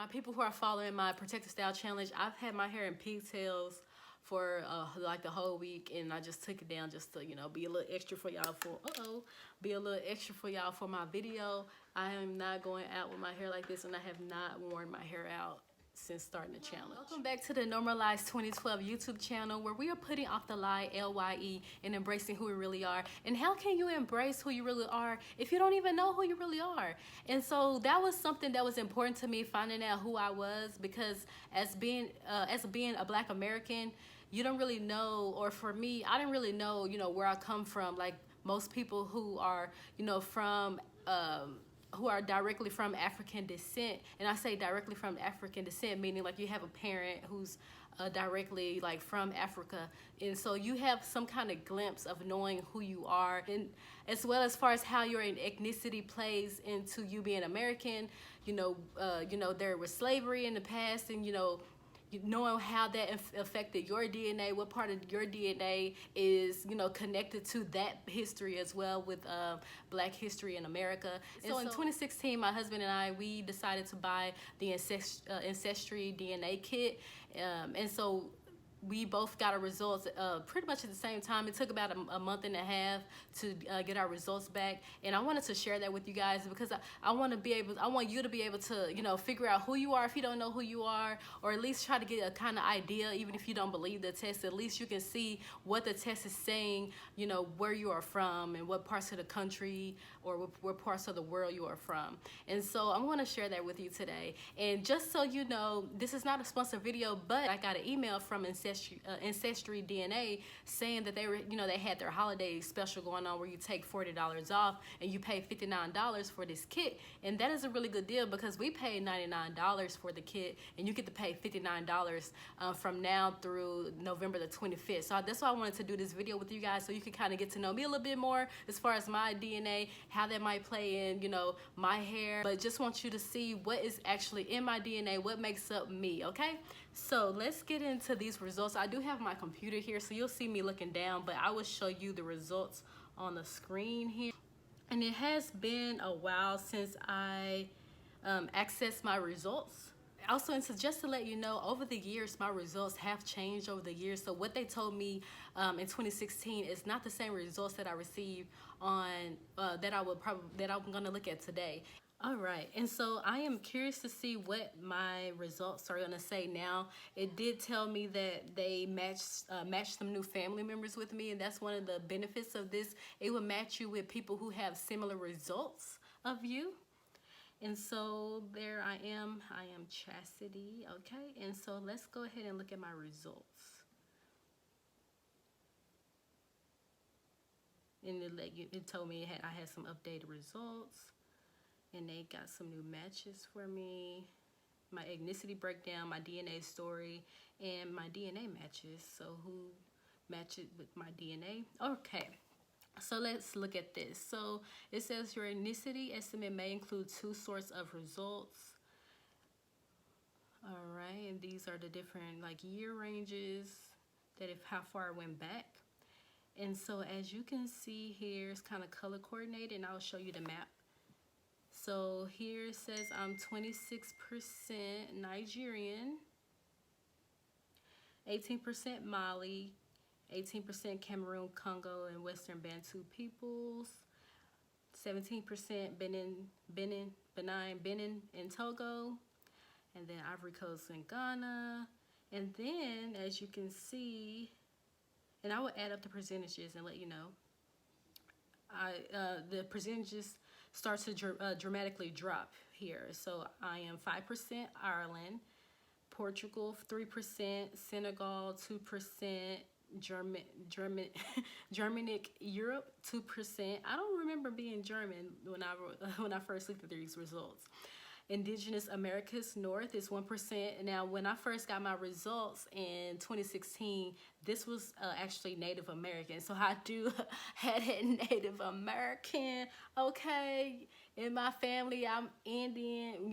my people who are following my protective style challenge, I've had my hair in pigtails for like the whole week, and I just took it down just to, you know, be a little extra for y'all for my video. I am not going out with my hair like this, and I have not worn my hair out since starting the challenge. Welcome back to the Normalized 2012 YouTube channel, where we are putting off the lie, LYE, and embracing who we really are. And how can you embrace who you really are if you don't even know who you really are? And so that was something that was important to me, finding out who I was, because as being a Black American, you don't really know, or for me, I didn't really know, you know, where I come from. Like most people who are, you know, from who are directly from African descent. And I say directly from African descent, meaning like you have a parent who's directly like from Africa. And so you have some kind of glimpse of knowing who you are, and as well as far as how your ethnicity plays into you being American. You know, there was slavery in the past, and, you know, knowing how that affected your DNA, what part of your DNA is, you know, connected to that history as well with Black history in America. And so in 2016, my husband and I, we decided to buy the AncestryDNA kit. And so we both got our results pretty much at the same time. It took about a month and a half to get our results back, and I wanted to share that with you guys because I want you to be able to, you know, figure out who you are if you don't know who you are, or at least try to get a kind of idea. Even if you don't believe the test, at least you can see what the test is saying, you know, where you are from and what parts of the country or what parts of the world you are from. And so I'm going to share that with you today. And just so you know, this is not a sponsored video, but I got an email from AncestryDNA saying that they were, you know, they had their holiday special going on where you take $40 off and you pay $59 for this kit. And that is a really good deal because we paid $99 for the kit, and you get to pay $59 from now through November the 25th. So that's why I wanted to do this video with you guys, so you can kind of get to know me a little bit more as far as my DNA, how that might play in, you know, my hair. But just want you to see what is actually in my DNA, what makes up me, okay? So let's get into these results. I do have my computer here, so you'll see me looking down, but I will show you the results on the screen here. And it has been a while since I accessed my results. Also, and so just to let you know, over the years, my results have changed over the years. So what they told me in 2016 is not the same results that I received on that I'm gonna look at today. All right, and so I am curious to see what my results are gonna say now. It did tell me that they matched some new family members with me, and that's one of the benefits of this. It will match you with people who have similar results of you. And so there I am Chastity, okay? And so let's go ahead and look at my results. And it told me I had some updated results. And they got some new matches for me. My ethnicity breakdown, my DNA story, and my DNA matches. So who matches with my DNA? Okay, so let's look at this. So it says your ethnicity estimate may include two sorts of results. All right, and these are the different like year ranges that how far I went back. And so as you can see here, it's kind of color coordinated, and I'll show you the map. So here it says I'm 26% Nigerian, 18% Mali, 18% Cameroon, Congo, and Western Bantu peoples, 17% Benin, and Togo, and then Ivory Coast and Ghana. And then, as you can see, and I will add up the percentages and let you know, the percentages start to dramatically drop here. So I am 5% Ireland, Portugal 3%, Senegal 2%, Germanic Europe 2%. I don't remember being German when I first looked at these results. Indigenous Americas North is 1%. Now, when I first got my results in 2016, this was actually Native American. So I do had it Native American, okay? In my family, I'm Indian.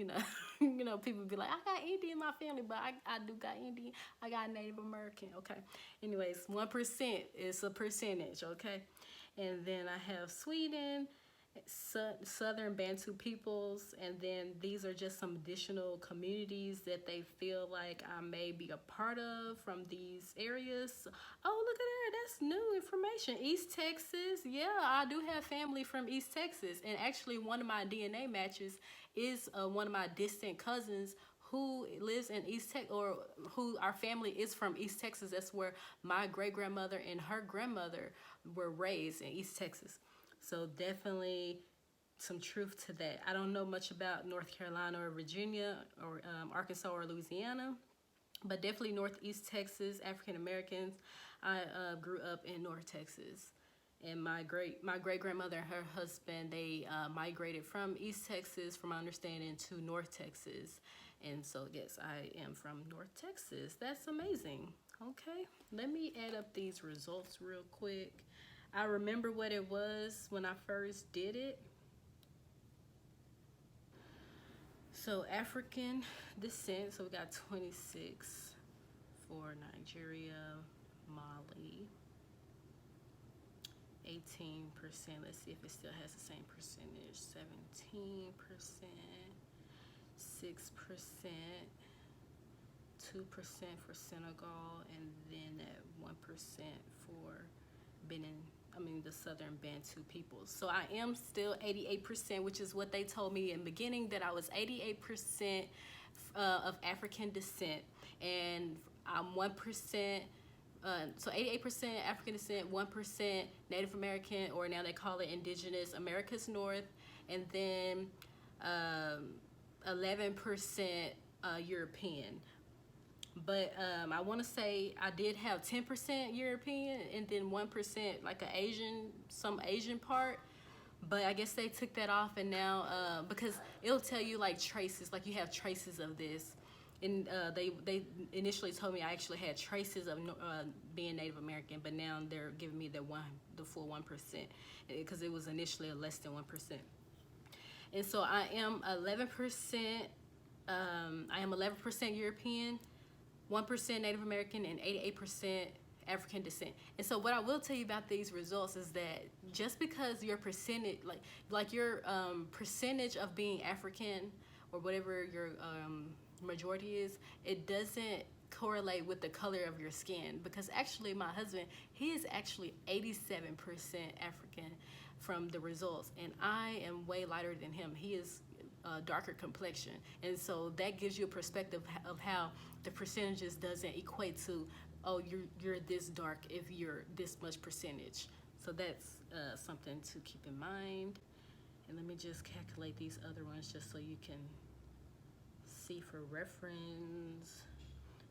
You know, people be like, I got Indian in my family, but I do got Indian. I got Native American, okay? Anyways, 1% is a percentage, okay? And then I have Sweden, Southern Bantu peoples, and then these are just some additional communities that they feel like I may be a part of from these areas. Oh, look at that, that's new information. East Texas, yeah, I do have family from East Texas, and actually one of my DNA matches is one of my distant cousins who lives in East Texas, or who our family is from East Texas. That's where my great grandmother and her grandmother were raised, in East Texas. So definitely some truth to that. I don't know much about North Carolina or Virginia or Arkansas or Louisiana, but definitely Northeast Texas, African Americans. I grew up in North Texas, and my great grandmother and her husband, they migrated from East Texas, from my understanding, to North Texas. And so yes, I am from North Texas. That's amazing. Okay, let me add up these results real quick. I remember what it was when I first did it. So African descent, so we got 26 for Nigeria, Mali, 18%. Let's see if it still has the same percentage. 17%, 6%, 2% for Senegal, and then that 1% for Benin. The Southern Bantu peoples. So I am still 88%, which is what they told me in the beginning, that I was 88% of African descent, and I'm 1%. So 88% African descent, 1% Native American, or now they call it Indigenous Americas North, and then 11% European. But I want to say I did have 10% European, and then 1% like some Asian part. But I guess they took that off, and now because it'll tell you like traces, like you have traces of this. And they initially told me I actually had traces of being Native American, but now they're giving me the full 1%, because it was initially a less than 1%. And so I am 11%. I am 11% European, 1% Native American, and 88% African descent. And so what I will tell you about these results is that just because your percentage, like your percentage of being African, or whatever your majority is, it doesn't correlate with the color of your skin. Because actually my husband, he is actually 87% African from the results, and I am way lighter than him. He is darker complexion, and so that gives you a perspective of how the percentages doesn't equate to, oh, you're this dark if you're this much percentage. So that's something to keep in mind. And let me just calculate these other ones just so you can see for reference.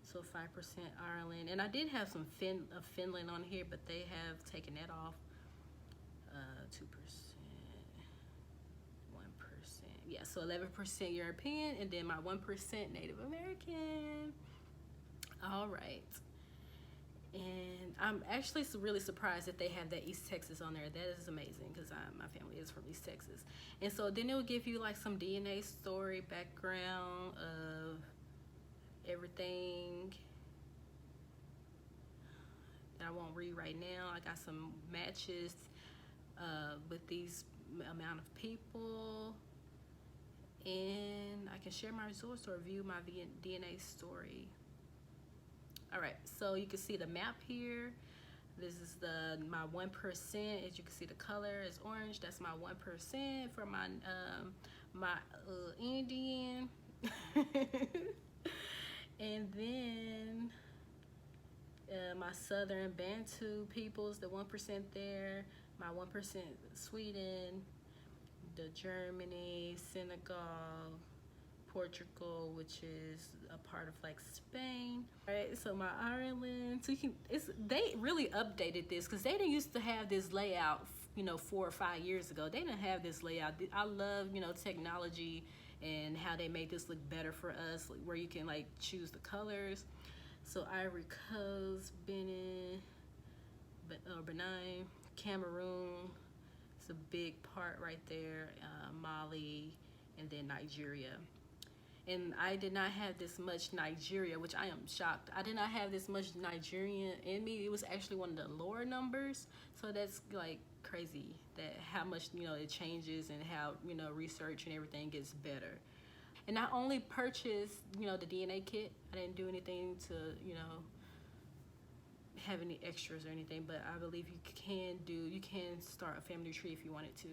So 5% Ireland, and I did have some Finland on here, but they have taken that off. 2%, 1%, yeah, so 11% European, and then my 1% Native American. All right, and I'm actually really surprised that they have that East Texas on there. That is amazing, because my family is from East Texas. And so then it will give you like some DNA story background of everything that I won't read right now. I got some matches with these amount of people, and I can share my results or view my DNA story. All right, so you can see the map here. This is my 1%. As you can see, the color is orange. That's my 1% for my Indian. And then my Southern Bantu peoples, the 1% there. My 1% Sweden, the Germany, Senegal, Portugal, which is a part of like Spain. All right, so my Ireland. So they really updated this, because they didn't used to have this layout, 4 or 5 years ago. They didn't have this layout. I love, technology and how they made this look better for us, where you can like choose the colors. So Ivory Coast, Benin, Cameroon, it's a big part right there, Mali, and then Nigeria. And I did not have this much Nigeria, which I am shocked. I did not have this much Nigerian in me. It was actually one of the lower numbers. So that's like crazy that how much, you know, it changes and how, you know, research and everything gets better. And I only purchased, you know, the DNA kit. I didn't do anything to, you know, have any extras or anything, but I believe you can start a family tree if you wanted to.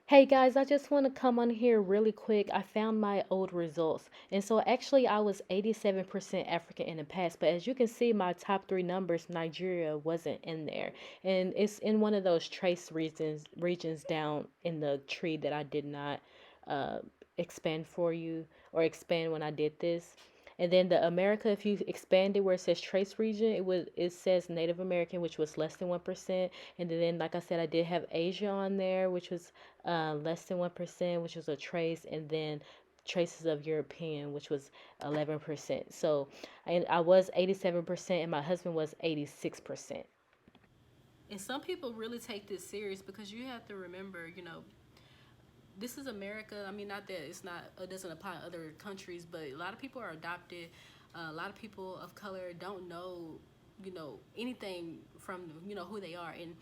Hey guys, I just want to come on here really quick. I found my old results. And so actually I was 87% African in the past, but as you can see, my top three numbers, Nigeria wasn't in there. And it's in one of those trace regions down in the tree that I did not uh, expand for you or expand when I did this. And then the America, if you expand it where it says trace region, it says Native American, which was less than 1%. And then, like I said, I did have Asia on there, which was less than 1%, which was a trace, and then traces of European, which was 11%. So I was 87%, and my husband was 86%. And some people really take this serious because you have to remember, you know, this is America. I mean, not that it doesn't apply to other countries, but a lot of people are adopted. A lot of people of color don't know, you know, anything from, you know, who they are. And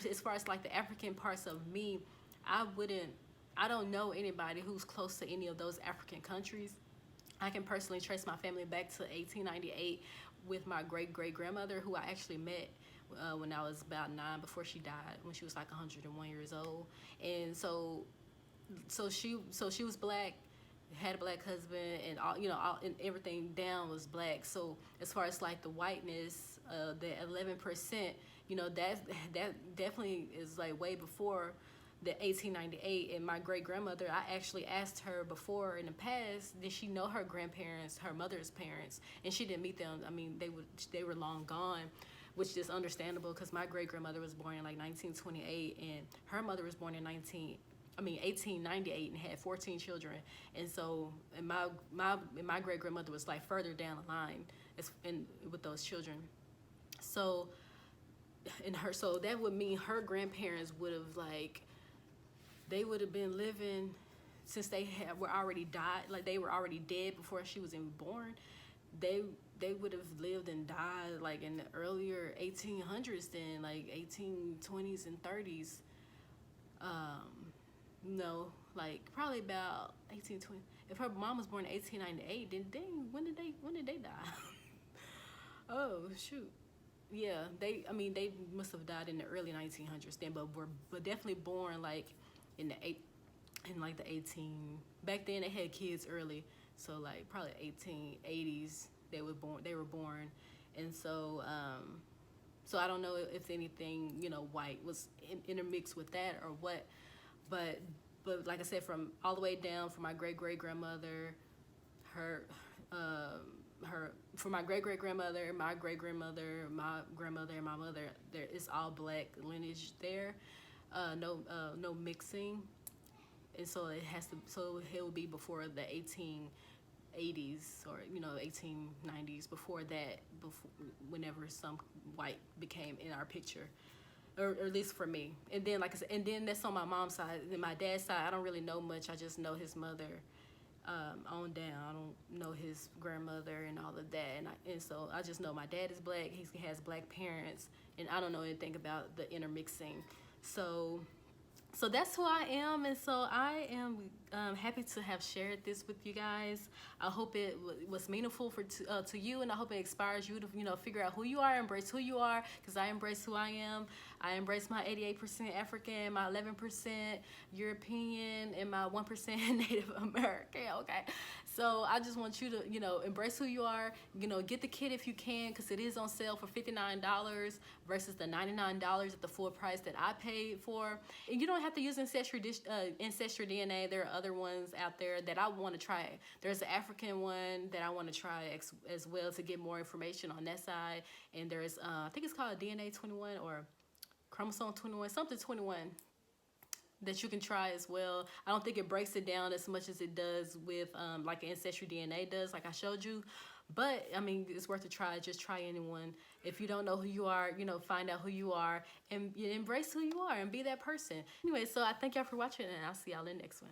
as far as like the African parts of me, I don't know anybody who's close to any of those African countries. I can personally trace my family back to 1898 with my great-great-grandmother, who I actually met when I was about 9 before she died, when she was like 101 years old. And so she was black, had a black husband, and all, you know, and everything down was black. So as far as like the whiteness, the 11%, you know, that definitely is like way before the 1898. And my great grandmother, I actually asked her before in the past, did she know her grandparents, her mother's parents, and she didn't meet them. I mean, they were long gone, which is understandable because my great grandmother was born in like 1928, and her mother was born in 1898 and had 14 children. And so, and my great grandmother was like further down the line with those children. So, so that would mean her grandparents would have like, they would have been living since were already died, like they were already dead before she was even born. They would have lived and died like in the earlier 1800s, then like 1820s and 30s. No, like probably about 1820. If her mom was born in 1898, then dang, when did they die? Oh shoot. Yeah, they must have died in the early 1900s then, but were definitely born like in like the 18, back then they had kids early, so like probably 1880s they were born. And so so I don't know if anything, you know, white was intermixed with that or what, but like I said, from all the way down from my great-great-grandmother, her from my great-great-grandmother, my great-grandmother, my grandmother, and my mother, there is all black lineage there. No mixing. And so it will be before the 1880s or, you know, 1890s, before that, whenever some white became in our picture, or at least for me. And then, like I said, and then that's on my mom's side. And my dad's side, I don't really know much. I just know his mother on down. I don't know his grandmother and all of that. And so I just know my dad is black. He has black parents, and I don't know anything about the intermixing. So that's who I am, and so I am happy to have shared this with you guys. I hope it was meaningful to you, and I hope it inspires you to, you know, figure out who you are, embrace who you are, because I embrace who I am. I embrace my 88% African, my 11% European, and my 1% Native American, okay? So I just want you to, you know, embrace who you are. You know, get the kit if you can, because it is on sale for $59 versus the $99 at the full price that I paid for. And you don't have to use AncestryDNA. There are other ones out there that I want to try. There's an African one that I want to try as well to get more information on that side. And there's, I think it's called DNA 21 or chromosome 21, something 21, that you can try as well. I don't think it breaks it down as much as it does with like AncestryDNA does, like I showed you. But I mean, it's worth a try. Just try anyone. If you don't know who you are, you know, find out who you are and embrace who you are and be that person. Anyway, so I thank y'all for watching, and I'll see y'all in the next one.